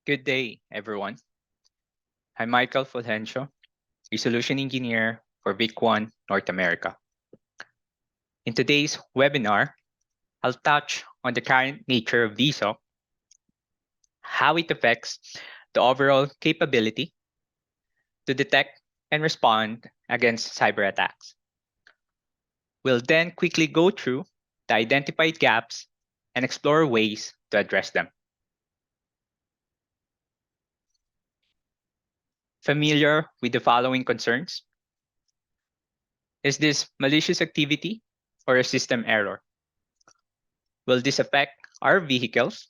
Good day, everyone. I'm Michael Fulgencio, a solution engineer for VicOne North America. In today's webinar, I'll touch on the current nature of VSOC, how it affects the overall capability to detect and respond against cyber attacks. We'll then quickly go through the identified gaps and explore ways to address them. Familiar with the following concerns? Is this malicious activity or a system error? Will this affect our vehicles?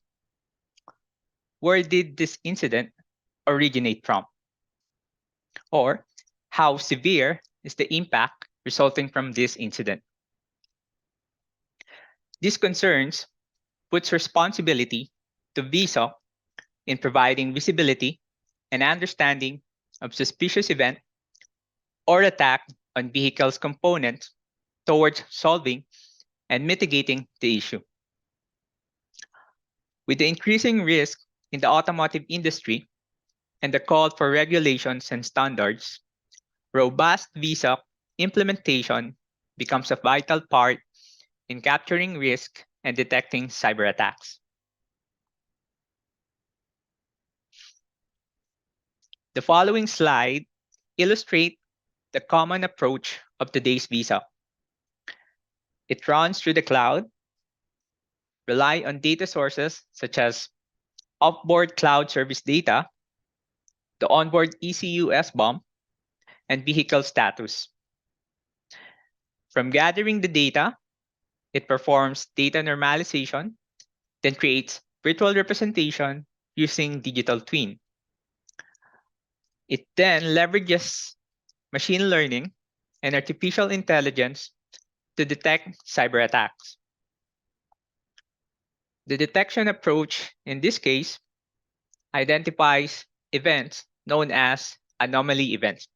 Where did this incident originate from? Or how severe is the impact resulting from this incident? These concerns puts responsibility to VSOC in providing visibility and understanding of suspicious event or attack on vehicles components towards solving and mitigating the issue. With the increasing risk in the automotive industry and the call for regulations and standards, robust VSOC implementation becomes a vital part in capturing risk and detecting cyber attacks. The following slide illustrates the common approach of today's VSOC. It runs through the cloud, rely on data sources such as offboard cloud service data, the onboard ECU SBOM, and vehicle status. From gathering the data, it performs data normalization, then creates virtual representation using digital twin. It then leverages machine learning and artificial intelligence to detect cyber attacks. The detection approach in this case identifies events known as anomaly events.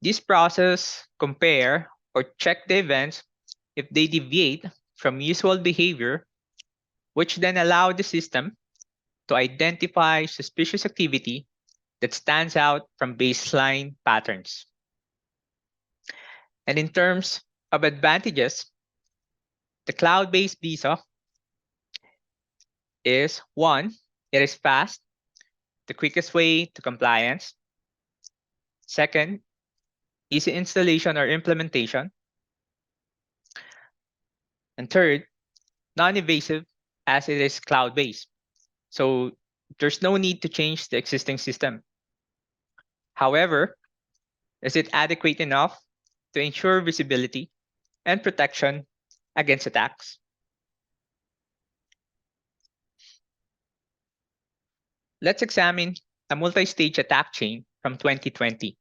This process compare or check the events if they deviate from usual behavior, which then allow the system to identify suspicious activity that stands out from baseline patterns. And in terms of advantages, the cloud-based VSOC is one, it is fast, the quickest way to compliance. Second, easy installation or implementation. And third, non-invasive as it is cloud-based. So there's no need to change the existing system. However, is it adequate enough to ensure visibility and protection against attacks? Let's examine a multi-stage attack chain from 2020,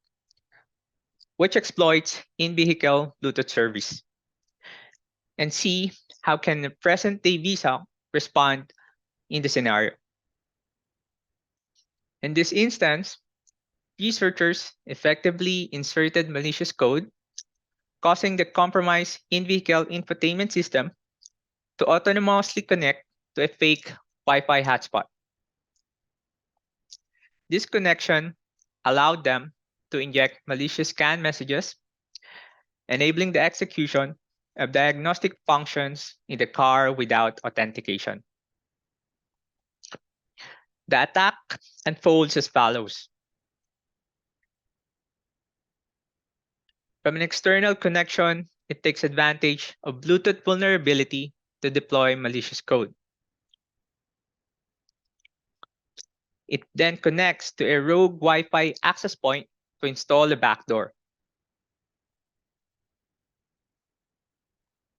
which exploits in-vehicle Bluetooth service, and see how can the present-day VSOC respond in the scenario. In this instance, researchers effectively inserted malicious code, causing the compromised in-vehicle infotainment system to autonomously connect to a fake Wi-Fi hotspot. This connection allowed them to inject malicious scan messages, enabling the execution of diagnostic functions in the car without authentication. The attack unfolds as follows. From an external connection, it takes advantage of Bluetooth vulnerability to deploy malicious code. It then connects to a rogue Wi-Fi access point to install a backdoor.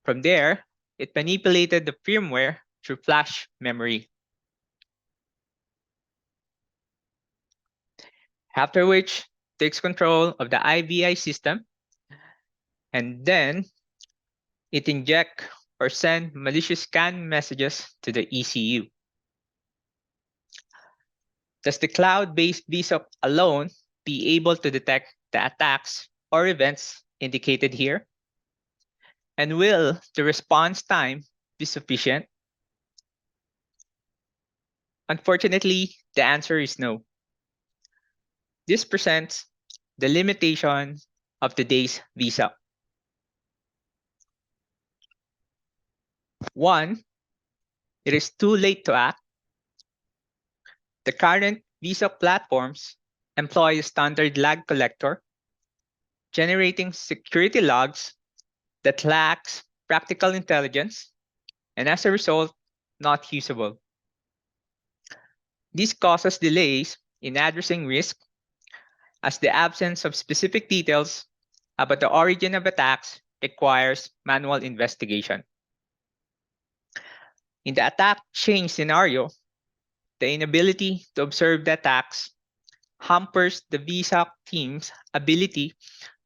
From there, it manipulated the firmware through flash memory. After which, it takes control of the IVI system, and then it inject or send malicious scan messages to the ECU. Does the cloud-based VSOC alone be able to detect the attacks or events indicated here? And will the response time be sufficient? Unfortunately, the answer is no. This presents the limitation of today's VSOC. One, it is too late to act. The current VSOC platforms employ a standard lag collector, generating security logs that lacks practical intelligence and as a result, not usable. This causes delays in addressing risk as the absence of specific details about the origin of attacks requires manual investigation. In the attack chain scenario, the inability to observe the attacks hampers the VSOC team's ability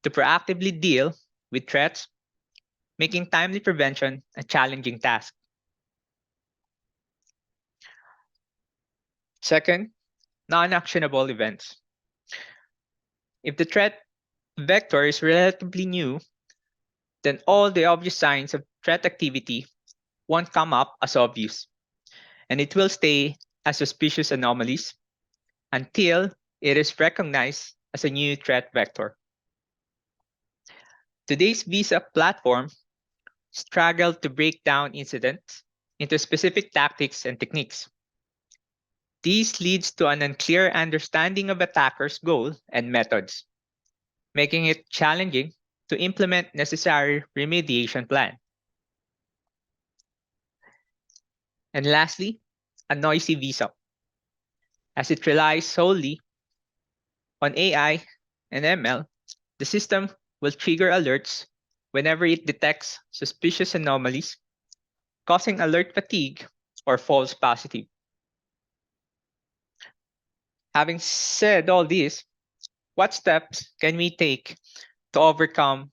to proactively deal with threats, making timely prevention a challenging task. Second, non-actionable events. If the threat vector is relatively new, then all the obvious signs of threat activity won't come up as obvious, and it will stay as suspicious anomalies until it is recognized as a new threat vector. Today's VSOC platform struggle to break down incidents into specific tactics and techniques. This leads to an unclear understanding of attackers' goal and methods, making it challenging to implement necessary remediation plan. And lastly, a noisy VSOC, as it relies solely on AI and ML, the system will trigger alerts whenever it detects suspicious anomalies, causing alert fatigue or false positive. Having said all this, what steps can we take to overcome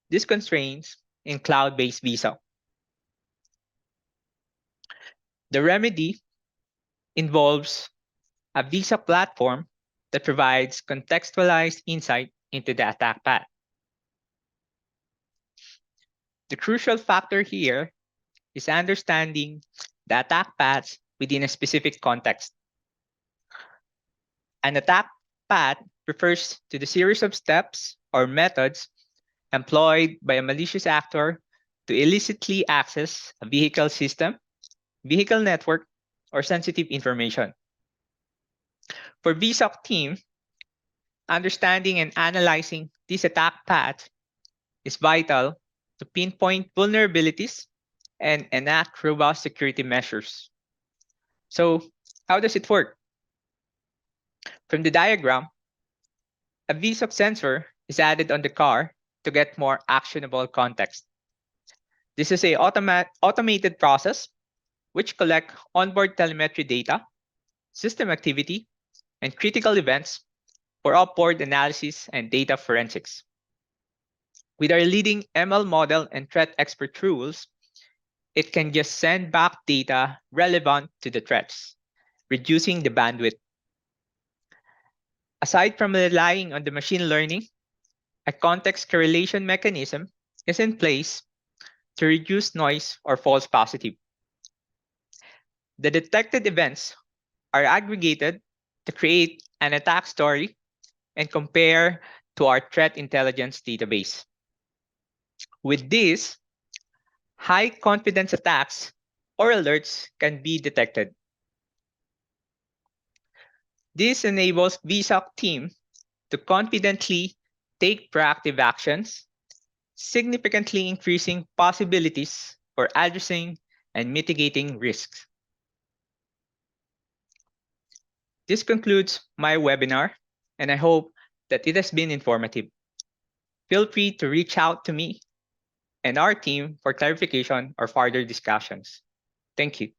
these constraints in cloud-based VSOC? The remedy involves a VSOC platform that provides contextualized insight into the attack path. The crucial factor here is understanding the attack paths within a specific context. An attack path refers to the series of steps or methods employed by a malicious actor to illicitly access a vehicle system, vehicle network, or sensitive information. For VSOC team, understanding and analyzing these attack paths is vital to pinpoint vulnerabilities and enact robust security measures. So, how does it work? From the diagram, a VSOC sensor is added on the car to get more actionable context. This is an automated process which collects onboard telemetry data, system activity, and critical events for upboard analysis and data forensics. With our leading ML model and threat expert rules, it can just send back data relevant to the threats, reducing the bandwidth. Aside from relying on the machine learning, a context correlation mechanism is in place to reduce noise or false positive. The detected events are aggregated to create an attack story and compare to our threat intelligence database. With this, high confidence attacks or alerts can be detected. This enables VSOC team to confidently take proactive actions, significantly increasing possibilities for addressing and mitigating risks. This concludes my webinar, and I hope that it has been informative. Feel free to reach out to me and our team for clarification or further discussions. Thank you.